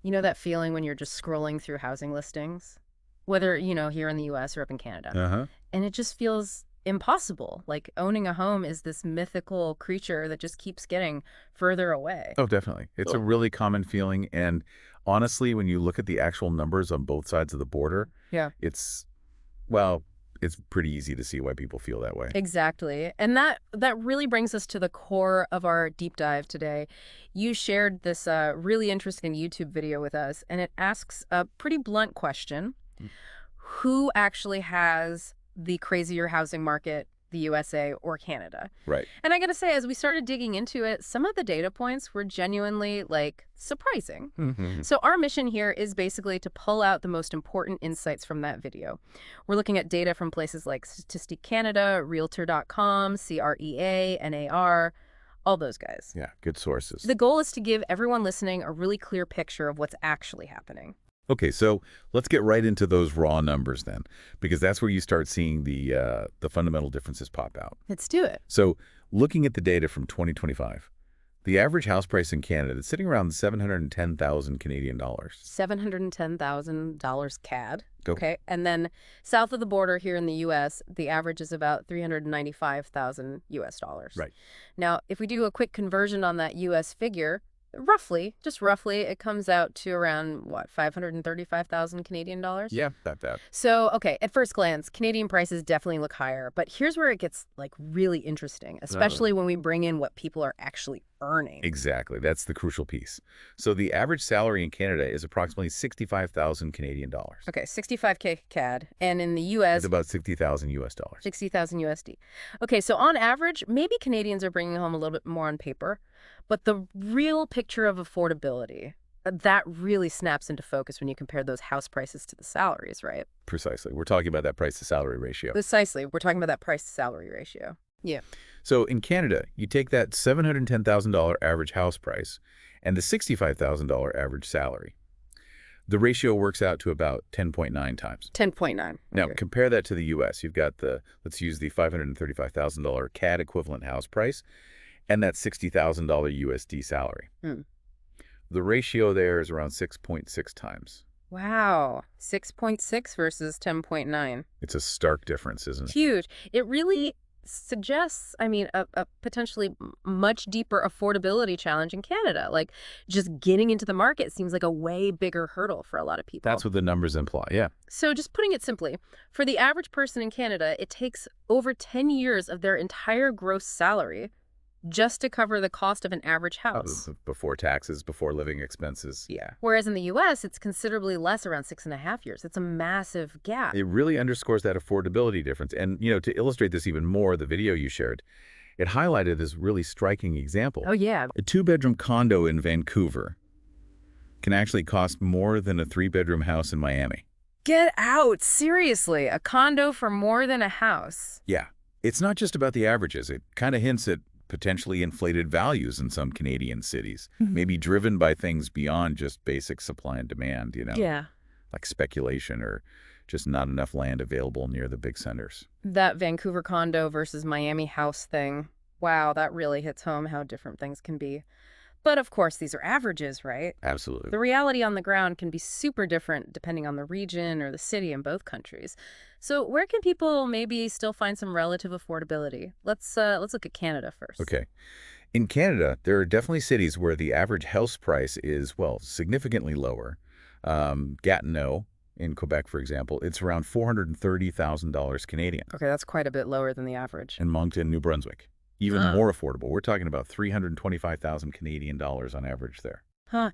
You know that feeling when you're just scrolling through housing listings? Whether, here in the US or up in Canada. Uh-huh. And it just feels impossible. Like owning a home is this mythical creature that just keeps getting further away. Oh, definitely. It's a really common feeling. And honestly, when you look at the actual numbers on both sides of the border, Yeah. it's, well, it's pretty easy to see why people feel that way. Exactly. And that really brings us to the core of our deep dive today. You shared this really interesting YouTube video with us, and it asks a pretty blunt question. Mm. Who actually has the crazier housing market, the USA or Canada? Right. And I gotta say, as we started digging into it, some of the data points were genuinely, surprising. Hmm. So our mission here is basically to pull out the most important insights from that video. We're looking at data from places like Statistic Canada, Realtor.com, CREA, NAR, all those guys. Yeah, good sources. The goal is to give everyone listening a really clear picture of what's actually happening. Okay, so let's get right into those raw numbers then, because that's where you start seeing the fundamental differences pop out. Let's do it. So looking at the data from 2025, the average house price in Canada is sitting around 710,000 Canadian dollars. $710,000 CAD. Go. Okay. And then south of the border here in the US, the average is about 395,000 US dollars. Right. Now, if we do a quick conversion on that US figure, roughly, just roughly, it comes out to around, what, 535,000 Canadian dollars? Yeah, that. So, okay, at first glance, Canadian prices definitely look higher, but here's where it gets, really interesting, especially when we bring in what people are actually earning. Exactly. That's the crucial piece. So the average salary in Canada is approximately 65,000 Canadian dollars. Okay, 65K CAD, and in the US, It's about 60,000 US dollars. 60,000 USD. Okay, so on average, maybe Canadians are bringing home a little bit more on paper, but the real picture of affordability, that really snaps into focus when you compare those house prices to the salaries, right? Precisely. We're talking about that price to salary ratio. Precisely. We're talking about that price-to-salary ratio. Yeah. So in Canada, you take that $710,000 average house price and the $65,000 average salary. The ratio works out to about 10.9 times. 10.9. Now, Okay. compare that to the U.S. You've got let's use the $535,000 CAD equivalent house price and that $60,000 USD salary. Hmm. The ratio there is around 6.6 times. Wow. 6.6 versus 10.9. It's a stark difference, isn't it? Huge. It really suggests, a potentially much deeper affordability challenge in Canada. Like, just getting into the market seems like a way bigger hurdle for a lot of people. That's what the numbers imply, yeah. So just putting it simply, for the average person in Canada, it takes over 10 years of their entire gross salary just to cover the cost of an average house. Before taxes, before living expenses. Yeah. Whereas in the U.S., it's considerably less, around 6.5 years. It's a massive gap. It really underscores that affordability difference. And, to illustrate this even more, the video you shared, it highlighted this really striking example. Oh, yeah. A two-bedroom condo in Vancouver can actually cost more than a three-bedroom house in Miami. Get out. Seriously. A condo for more than a house. Yeah. It's not just about the averages. It kind of hints at potentially inflated values in some Canadian cities, maybe driven by things beyond just basic supply and demand, Yeah. like speculation or just not enough land available near the big centers. That Vancouver condo versus Miami house thing. Wow, that really hits home how different things can be. But of course, these are averages, right? Absolutely. The reality on the ground can be super different depending on the region or the city in both countries. So where can people maybe still find some relative affordability? Let's look at Canada first. Okay. In Canada, there are definitely cities where the average house price is, well, significantly lower. Gatineau in Quebec, for example, it's around $430,000 Canadian. Okay, that's quite a bit lower than the average. And Moncton, New Brunswick, even more affordable. We're talking about 325,000 Canadian dollars on average there. Huh.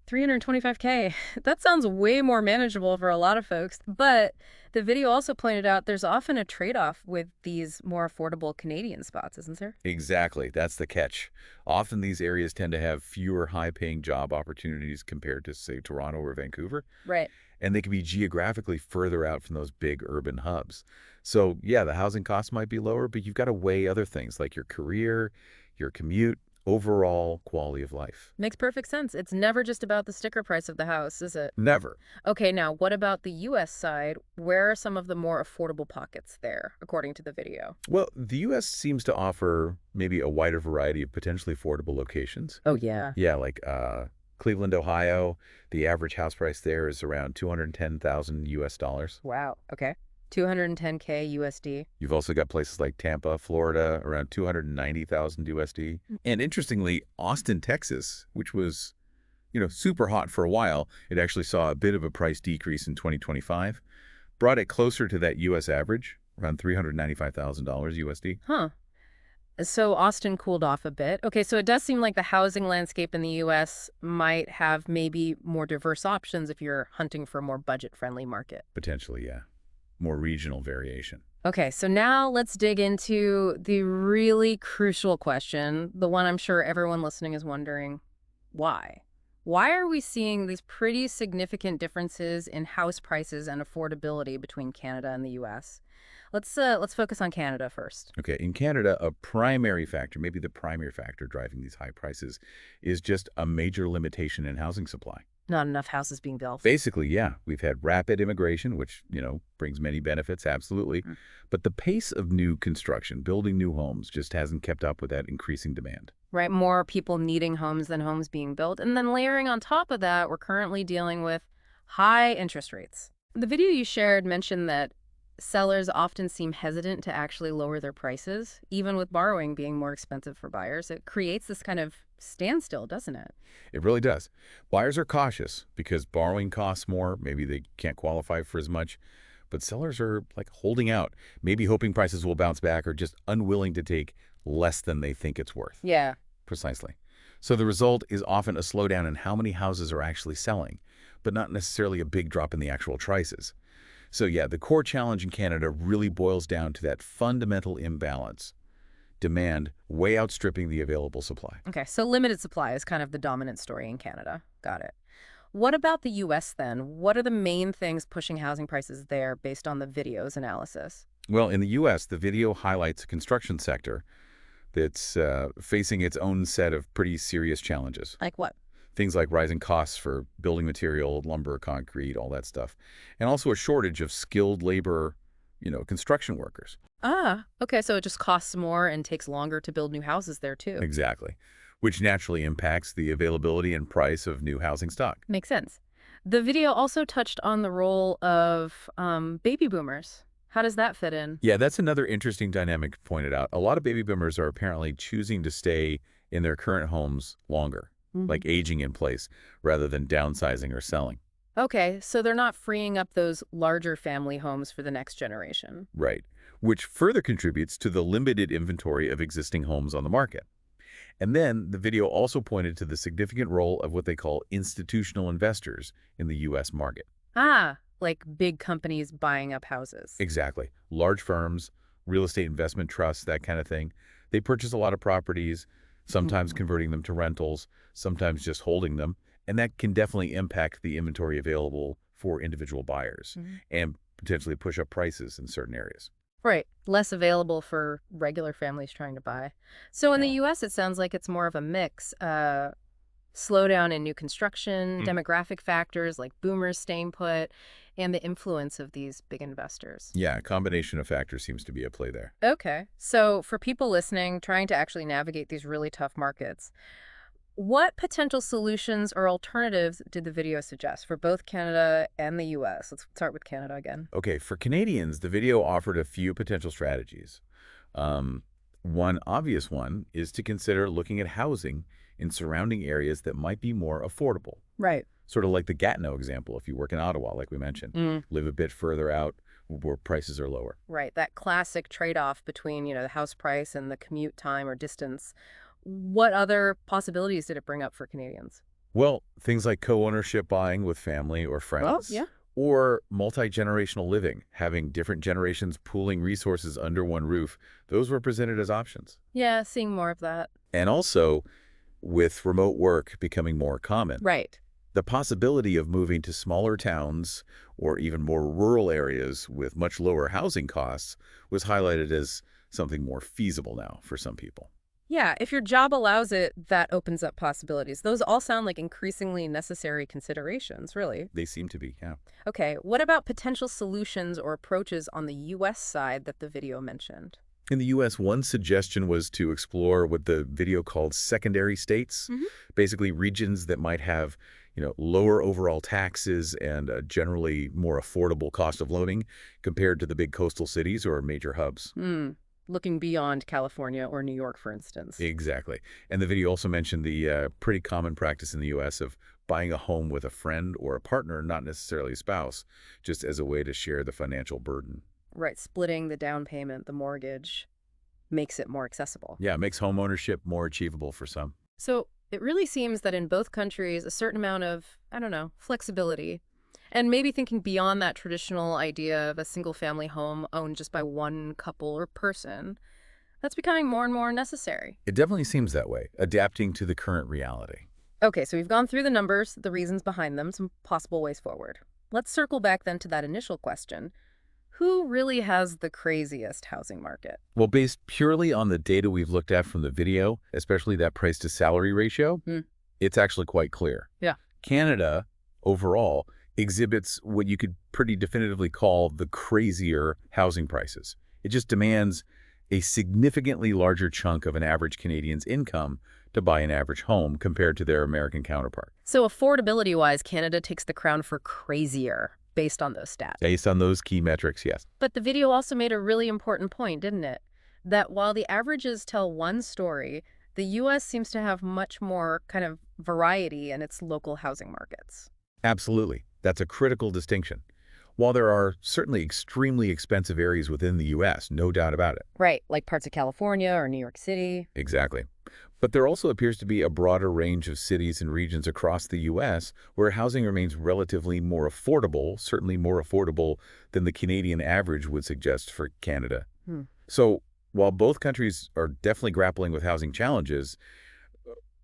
325K. That sounds way more manageable for a lot of folks. But the video also pointed out there's often a trade-off with these more affordable Canadian spots, isn't there? Exactly. That's the catch. Often these areas tend to have fewer high-paying job opportunities compared to, say, Toronto or Vancouver. Right. And they can be geographically further out from those big urban hubs. So, yeah, the housing costs might be lower, but you've got to weigh other things like your career, your commute, overall quality of life. Makes perfect sense. It's never just about the sticker price of the house, is it? Never. Okay, now what about the U.S. side? Where are some of the more affordable pockets there, according to the video? Well, the U.S. seems to offer maybe a wider variety of potentially affordable locations. Oh, yeah. Yeah, like Cleveland, Ohio, the average house price there is around 210,000 US dollars. Wow. Okay. 210K USD. You've also got places like Tampa, Florida, around 290,000 USD. And interestingly, Austin, Texas, which was, super hot for a while, it actually saw a bit of a price decrease in 2025, brought it closer to that US average, around $395,000 USD. Huh. So Austin cooled off a bit. Okay, so it does seem like the housing landscape in the U.S. might have maybe more diverse options if you're hunting for a more budget-friendly market. Potentially, yeah. More regional variation. Okay, so now let's dig into the really crucial question, the one I'm sure everyone listening is wondering, why? Why are we seeing these pretty significant differences in house prices and affordability between Canada and the U.S.? Let's focus on Canada first. Okay, in Canada, a primary factor, maybe the primary factor driving these high prices, is just a major limitation in housing supply. Not enough houses being built. Basically, yeah, we've had rapid immigration, which, brings many benefits, absolutely. But the pace of new construction, building new homes, just hasn't kept up with that increasing demand. Right, more people needing homes than homes being built. And then layering on top of that, we're currently dealing with high interest rates. The video you shared mentioned that sellers often seem hesitant to actually lower their prices, even with borrowing being more expensive for buyers. It creates this kind of standstill, doesn't it? It really does. Buyers are cautious because borrowing costs more. Maybe they can't qualify for as much. But sellers are like holding out, maybe hoping prices will bounce back or just unwilling to take less than they think it's worth. Yeah. Precisely. So the result is often a slowdown in how many houses are actually selling, but not necessarily a big drop in the actual prices. So yeah, the core challenge in Canada really boils down to that fundamental imbalance. Demand way outstripping the available supply. Okay, so limited supply is kind of the dominant story in Canada. Got it. What about the U.S. then? What are the main things pushing housing prices there based on the video's analysis? Well, in the U.S., the video highlights a construction sector that's facing its own set of pretty serious challenges. Like what? Things like rising costs for building material, lumber, concrete, all that stuff. And also a shortage of skilled labor, construction workers. Ah, okay, so it just costs more and takes longer to build new houses there too. Exactly. Which naturally impacts the availability and price of new housing stock. Makes sense. The video also touched on the role of baby boomers. How does that fit in? Yeah, that's another interesting dynamic pointed out. A lot of baby boomers are apparently choosing to stay in their current homes longer, like aging in place, rather than downsizing or selling. Okay, so they're not freeing up those larger family homes for the next generation. Right, which further contributes to the limited inventory of existing homes on the market. And then the video also pointed to the significant role of what they call institutional investors in the U.S. market. Ah, like big companies buying up houses. Exactly. Large firms, real estate investment trusts, that kind of thing. They purchase a lot of properties, sometimes converting them to rentals, sometimes just holding them. And that can definitely impact the inventory available for individual buyers and potentially push up prices in certain areas. Right. Less available for regular families trying to buy. So in the U.S., it sounds like it's more of a mix. Slowdown in new construction, demographic factors like boomers staying put, and the influence of these big investors. Yeah, a combination of factors seems to be at play there. Okay. So for people listening, trying to actually navigate these really tough markets, what potential solutions or alternatives did the video suggest for both Canada and the U.S.? Let's start with Canada again. Okay, for Canadians, the video offered a few potential strategies. One obvious one is to consider looking at housing in surrounding areas that might be more affordable. Right. Sort of like the Gatineau example, if you work in Ottawa, like we mentioned. Live a bit further out where prices are lower. Right. That classic trade-off between, the house price and the commute time or distance. What other possibilities did it bring up for Canadians? Well, things like co-ownership buying with family or friends. Yeah. Or multi-generational living, having different generations pooling resources under one roof. Those were presented as options. Yeah, seeing more of that. And also, with remote work becoming more common, Right. the possibility of moving to smaller towns or even more rural areas with much lower housing costs was highlighted as something more feasible now for some people. Yeah, if your job allows it, that opens up possibilities. Those all sound like increasingly necessary considerations, really. They seem to be, yeah. Okay, what about potential solutions or approaches on the U.S. side that the video mentioned? In the U.S., one suggestion was to explore what the video called secondary states, Hmm. basically regions that might have, lower overall taxes and a generally more affordable cost of living compared to the big coastal cities or major hubs. Hmm. Looking beyond California or New York, for instance. Exactly. And the video also mentioned the pretty common practice in the U.S. of buying a home with a friend or a partner, not necessarily a spouse, just as a way to share the financial burden. Right, splitting the down payment, the mortgage, makes it more accessible. Yeah, it makes home ownership more achievable for some. So it really seems that in both countries, a certain amount of, I don't know, flexibility, and maybe thinking beyond that traditional idea of a single family home owned just by one couple or person, that's becoming more and more necessary. It definitely seems that way, adapting to the current reality. Okay, so we've gone through the numbers, the reasons behind them, some possible ways forward. Let's circle back then to that initial question. Who really has the craziest housing market? Well, based purely on the data we've looked at from the video, especially that price to salary ratio, Hmm. it's actually quite clear. Yeah. Canada, overall, exhibits what you could pretty definitively call the crazier housing prices. It just demands a significantly larger chunk of an average Canadian's income to buy an average home compared to their American counterpart. So affordability-wise, Canada takes the crown for crazier based on those stats. Based on those key metrics, yes. But the video also made a really important point, didn't it? That while the averages tell one story, the U.S. seems to have much more kind of variety in its local housing markets. Absolutely. That's a critical distinction. While there are certainly extremely expensive areas within the U.S., no doubt about it. Right, like parts of California or New York City. Exactly. But there also appears to be a broader range of cities and regions across the U.S. where housing remains relatively more affordable, certainly more affordable than the Canadian average would suggest for Canada. Hmm. So while both countries are definitely grappling with housing challenges,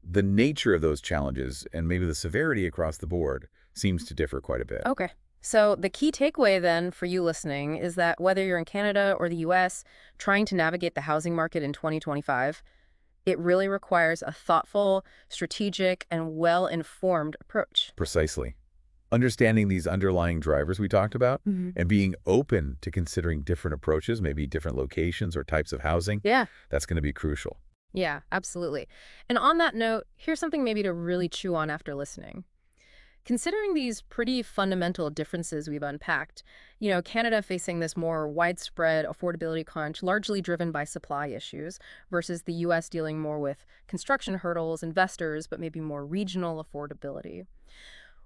the nature of those challenges and maybe the severity across the board seems to differ quite a bit. Okay. So the key takeaway then for you listening is that whether you're in Canada or the U.S. trying to navigate the housing market in 2025, it really requires a thoughtful, strategic, and well-informed approach. Precisely. Understanding these underlying drivers we talked about Hmm. and being open to considering different approaches, maybe different locations or types of housing, Yeah. that's going to be crucial. Yeah, absolutely. And on that note, here's something maybe to really chew on after listening. Considering these pretty fundamental differences we've unpacked, Canada facing this more widespread affordability crunch, largely driven by supply issues, versus the U.S. dealing more with construction hurdles, investors, but maybe more regional affordability.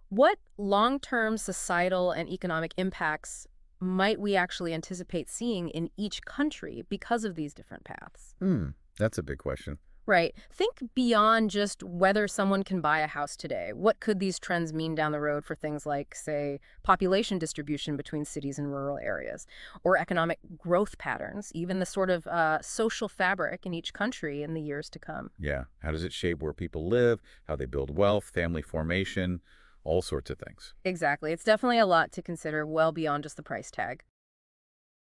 What long-term societal and economic impacts might we actually anticipate seeing in each country because of these different paths? That's a big question. Right. Think beyond just whether someone can buy a house today. What could these trends mean down the road for things like, say, population distribution between cities and rural areas, or economic growth patterns, even the sort of social fabric in each country in the years to come? Yeah. How does it shape where people live, how they build wealth, family formation, all sorts of things. Exactly. It's definitely a lot to consider well beyond just the price tag.